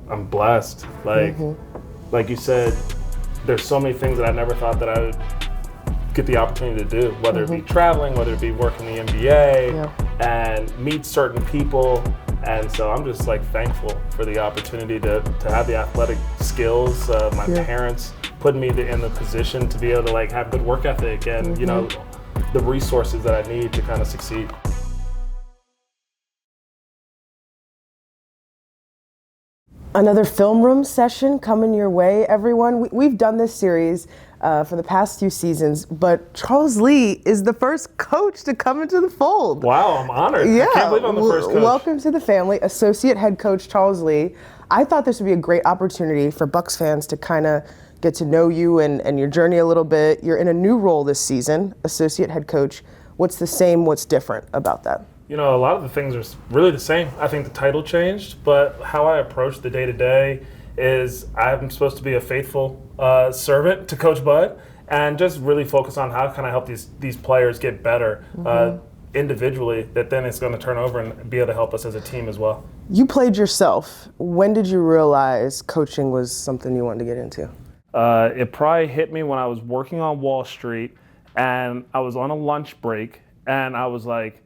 I'm blessed. Like you said, there's so many things that I never thought that I would get the opportunity to do, whether it be traveling, whether it be working in the NBA, and meet certain people. And so I'm just like thankful for the opportunity to have the athletic skills, my parents putting me in the position to be able to like have good work ethic and, you know, the resources that I need to kind of succeed. Another film room session coming your way, everyone. We've done this series for the past few seasons, but Charles Lee is the first coach to come into the fold. Wow, I'm honored. Yeah. I can't believe I'm the first coach. Welcome to the family, associate head coach Charles Lee. I thought this would be a great opportunity for Bucks fans to kind of get to know you and your journey a little bit. You're in a new role this season, associate head coach. What's the same, what's different about that? You know, a lot of the things are really the same. I think the title changed, but how I approach the day-to-day is I'm supposed to be a faithful servant to Coach Bud and just really focus on how can I help these players get better individually, that then it's going to turn over and be able to help us as a team as well. You played yourself. When did you realize coaching was something you wanted to get into? It probably hit me when I was working on Wall Street and I was on a lunch break and I was like,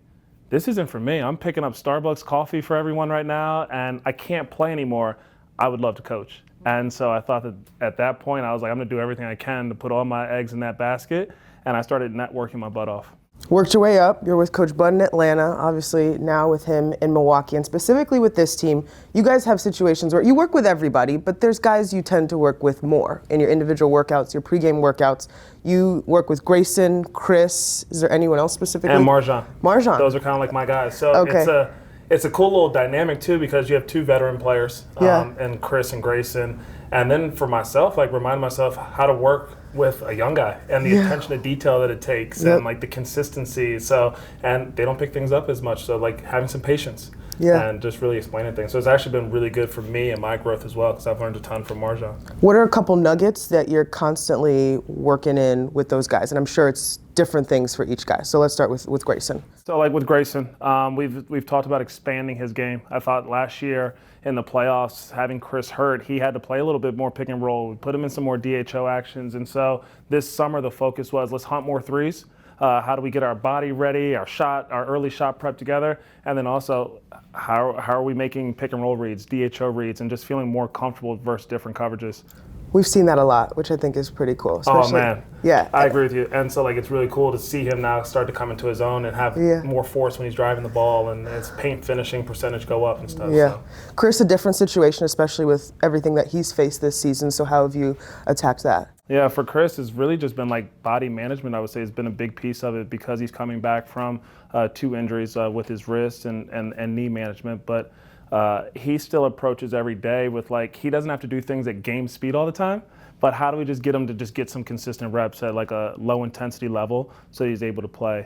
this isn't for me. I'm picking up Starbucks coffee for everyone right now, and I can't play anymore. I would love to coach. And so I thought that at that point, I was like, I'm gonna do everything I can to put all my eggs in that basket, and I started networking my butt off. Worked your way up. You're with Coach Bud in Atlanta, obviously now with him in Milwaukee, and specifically with this team, you guys have situations where you work with everybody, but there's guys you tend to work with more in your individual workouts, your pregame workouts. You work with Grayson, Chris, is there anyone else specifically? And Marjan. Marjan. Those are kind of like my guys. So it's a cool little dynamic too, because you have two veteran players, and Chris and Grayson. And then for myself, like remind myself how to work with a young guy and the attention to detail that it takes and like the consistency. So, and they don't pick things up as much. So like having some patience and just really explaining things. So it's actually been really good for me and my growth as well, because I've learned a ton from Marjan. What are a couple nuggets that you're constantly working in with those guys? And I'm sure it's different things for each guy. So let's start with Grayson. So like with Grayson, we've talked about expanding his game. I thought last year in the playoffs, having Chris hurt, he had to play a little bit more pick and roll. We put him in some more DHO actions. And so this summer, the focus was, let's hunt more threes. How do we get our body ready, our early shot prep together? And then also, how are we making pick and roll reads, DHO reads, and just feeling more comfortable versus different coverages? We've seen that a lot, which I think is pretty cool. Oh man, yeah, I agree with you. And so like it's really cool to see him now start to come into his own and have more force when he's driving the ball, and his paint finishing percentage go up and stuff. Yeah, so. Chris, a different situation, especially with everything that he's faced this season. So how have you attacked that? Yeah, for Chris, it's really just been like body management. I would say has been a big piece of it, because he's coming back from 2 injuries with his wrist and knee management, but. He still approaches every day with like, he doesn't have to do things at game speed all the time, but how do we just get him to just get some consistent reps at like a low intensity level so he's able to play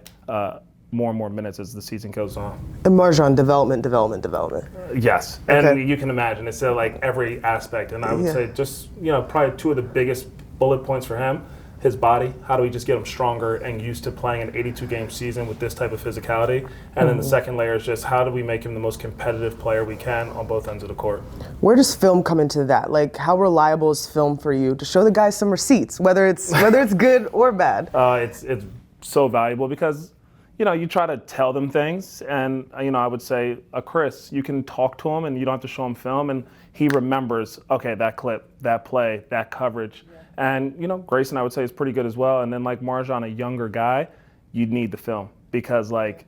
more and more minutes as the season goes on. And Marjan, development. Yes, and you can imagine it's like every aspect, and I would say just, probably 2 of the biggest bullet points for him. His body, how do we just get him stronger and used to playing an 82-game season with this type of physicality? And then the second layer is just how do we make him the most competitive player we can on both ends of the court? Where does film come into that? Like, how reliable is film for you to show the guys some receipts, whether it's good or bad? It's so valuable because, you try to tell them things, and, I would say, Chris, you can talk to him and you don't have to show him film, and he remembers, okay, that clip, that play, that coverage. And, Grayson, I would say, is pretty good as well. And then, like, Marjan, a younger guy, you'd need the film because, like,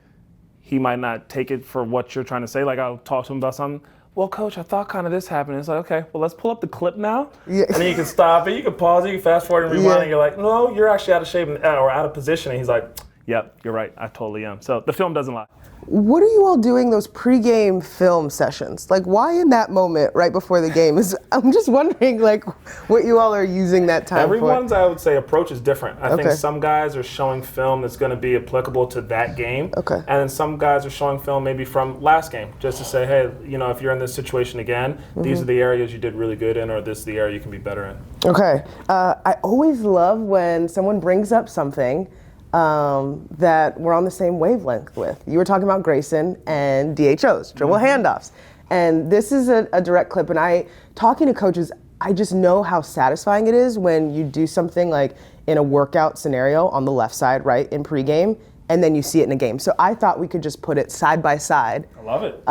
he might not take it for what you're trying to say. Like, I'll talk to him about something. Well, Coach, I thought kind of this happened. It's like, okay, well, let's pull up the clip now. Yeah. And then you can stop it. You can pause it. You can fast forward and rewind. And you're like, no, you're actually out of shape or out of position. And he's like, yep, you're right. I totally am. So the film doesn't lie. What are you all doing those pregame film sessions? Like, why in that moment right before the game? I'm just wondering, like, what you all are using that time Everyone's, for. I would say, approach is different. I think some guys are showing film that's going to be applicable to that game. Okay. And then some guys are showing film maybe from last game, just to say, hey, if you're in this situation again, these are the areas you did really good in, or this is the area you can be better in. Okay. I always love when someone brings up something that we're on the same wavelength with. You were talking about Grayson and DHOs, dribble handoffs. And this is a direct clip, and talking to coaches, I just know how satisfying it is when you do something like in a workout scenario on the left side, right, in pregame, and then you see it in a game. So I thought we could just put it side by side. I love it.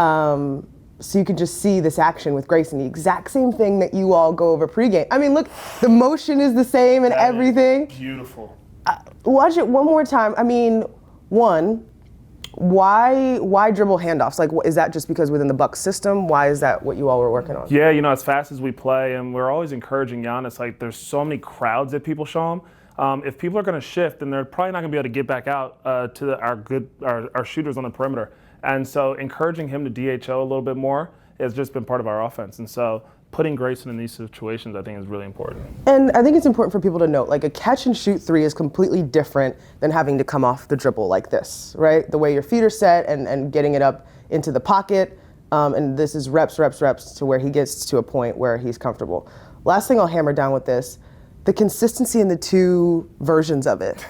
So you could just see this action with Grayson, the exact same thing that you all go over pregame. I mean, look, the motion is the same and everything. Beautiful. Watch it one more time. I mean, one, why dribble handoffs? Like, is that just because within the Bucks system? Why is that what you all were working on? Yeah, as fast as we play, and we're always encouraging Giannis, like there's so many crowds that people show him. If people are going to shift, then they're probably not going to be able to get back out to our shooters on the perimeter. And so encouraging him to DHO a little bit more has just been part of our offense. And so putting Grayson in these situations, I think, is really important. And I think it's important for people to note, like a catch and shoot three is completely different than having to come off the dribble like this, right? The way your feet are set and getting it up into the pocket. And this is reps to where he gets to a point where he's comfortable. Last thing I'll hammer down with this, the consistency in the two versions of it.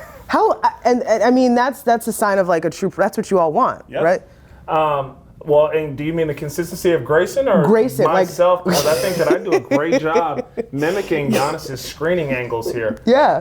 And I mean, that's a sign of like that's what you all want, yep. Right? Well, and do you mean the consistency of Grayson or Grayson, myself? Because I think that I do a great job mimicking Giannis's screening angles here. Yeah.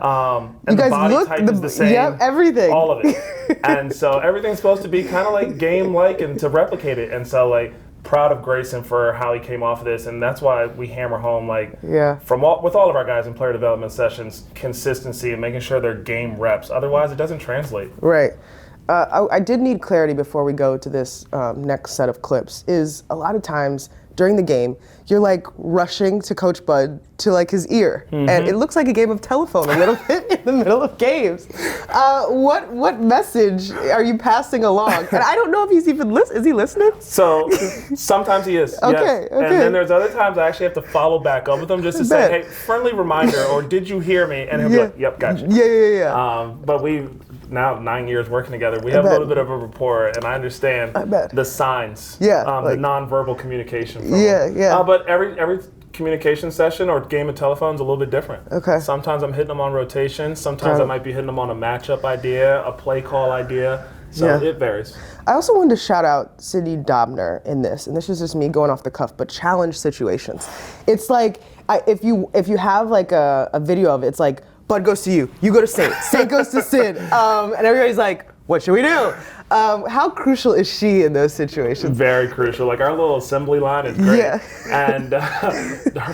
And you guys the body look type is the same. Yep, everything. All of it. And so everything's supposed to be kind of like game-like and to replicate it. And so like proud of Grayson for how he came off of this, and that's why we hammer home with all of our guys in player development sessions, consistency and making sure they're game reps. Otherwise, it doesn't translate. Right. I did need clarity before we go to this next set of clips. Is a lot of times during the game, you're like rushing to Coach Bud to like his ear, and it looks like a game of telephone a little bit in the middle of games. What message are you passing along? And I don't know if he's even listening. Is he listening? So sometimes he is. Okay. Yes. And then there's other times I actually have to follow back up with him just to say, hey, friendly reminder, or did you hear me? And he'll be like, yep, gotcha. Yeah. But we've now 9 years working together. We have a little bit of a rapport, and I understand the signs, the nonverbal communication. From him. But every communication session or game of telephone is a little bit different. Okay. Sometimes I'm hitting them on rotation. Sometimes I might be hitting them on a matchup idea, a play call idea. So it varies. I also wanted to shout out Sydney Dobner in this, and this is just me going off the cuff, but challenge situations. It's like if you have like a video of it, it's like Bud goes to you, you go to Saint, Saint goes to Sid, and everybody's like, what should we do? How crucial is she in those situations? Very crucial. Like our little assembly line is great. Yeah. And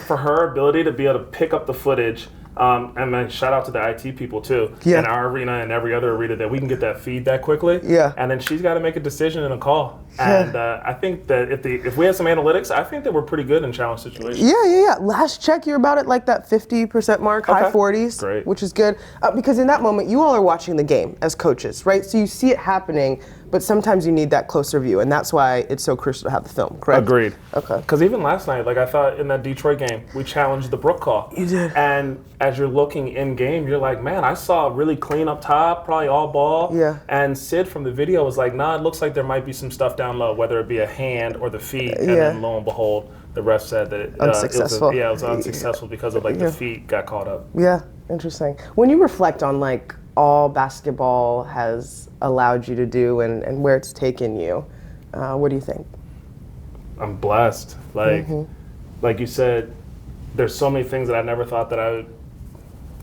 for her ability to be able to pick up the footage, and then shout out to the IT people too, in our arena and every other arena, that we can get that feed that quickly. Yeah. And then she's got to make a decision in a call. And I think that if we have some analytics, I think that we're pretty good in challenge situations. Yeah. Last check, you're about at like that 50% mark, high 40s, great. Which is good. Because in that moment, you all are watching the game as coaches, right? So you see it happening, but sometimes you need that closer view, and that's why it's so crucial to have the film, correct? Agreed. Okay. Because even last night, like I thought in that Detroit game, we challenged the Brook call. You did. And as you're looking in game, you're like, man, I saw really clean up top, probably all ball. Yeah. And Sid from the video was like, nah, it looks like there might be some stuff down low, whether it be a hand or the feet. And then lo and behold, the ref said that it was unsuccessful because of like the feet got caught up. Yeah, interesting. When you reflect on like all basketball has allowed you to do and where it's taken you, what do you think? I'm blessed. Like you said, there's so many things that I never thought that I would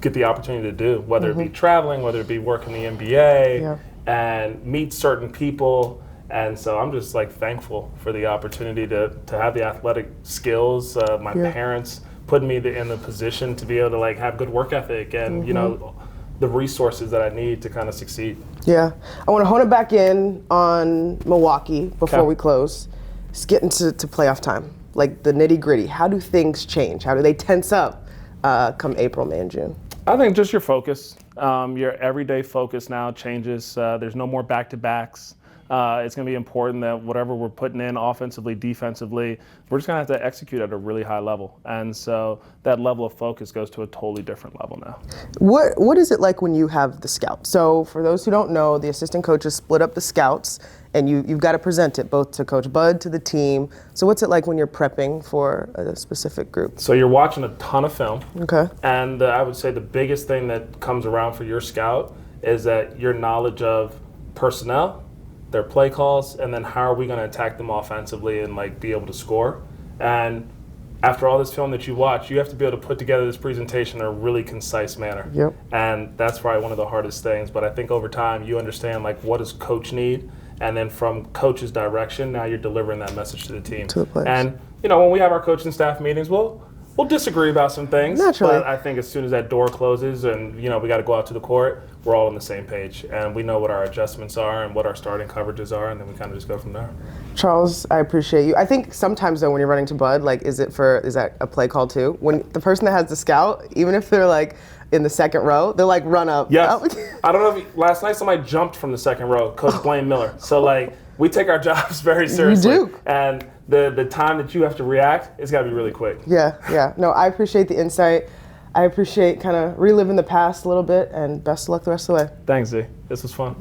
get the opportunity to do, whether it be traveling, whether it be working the NBA, and meet certain people. And so I'm just like thankful for the opportunity to have the athletic skills, my parents putting me in the position to be able to like have good work ethic and you know, the resources that I need to kind of succeed. Yeah. I want to hone it back in on Milwaukee before we close. It's getting to playoff time, like the nitty gritty. How do things change? How do they tense up come April, May, and June? I think just your focus. Your everyday focus now changes. There's no more back-to-backs. It's going to be important that whatever we're putting in offensively, defensively, we're just going to have to execute at a really high level. And so that level of focus goes to a totally different level now. What is it like when you have the scouts? So for those who don't know, the assistant coaches split up the scouts, and you've got to present it both to Coach Bud, to the team. So what's it like when you're prepping for a specific group? So you're watching a ton of film. Okay. And I would say the biggest thing that comes around for your scout is that your knowledge of personnel, their play calls, and then how are we going to attack them offensively and like be able to score. And after all this film that you watch, you have to be able to put together this presentation in a really concise manner. Yep. And that's probably one of the hardest things. But I think over time you understand like what does coach need, and then from coach's direction, now you're delivering that message to the team. To the players. And when we have our coaching staff meetings, we'll disagree about some things. Naturally. But I think as soon as that door closes and we got to go out to the court, we're all on the same page, and we know what our adjustments are and what our starting coverages are, and then we kind of just go from there. Charles, I appreciate you. I think sometimes though when you're running to Bud, like is that a play call too? When the person that has the scout, even if they're like in the second row, they're like run up. Yes. I don't know if last night somebody jumped from the second row, Coach Blaine Miller. So like we take our jobs very seriously. You do. And the time that you have to react, it's got to be really quick. Yeah. No, I appreciate the insight. I appreciate kind of reliving the past a little bit, and best of luck the rest of the way. Thanks, Z. This was fun.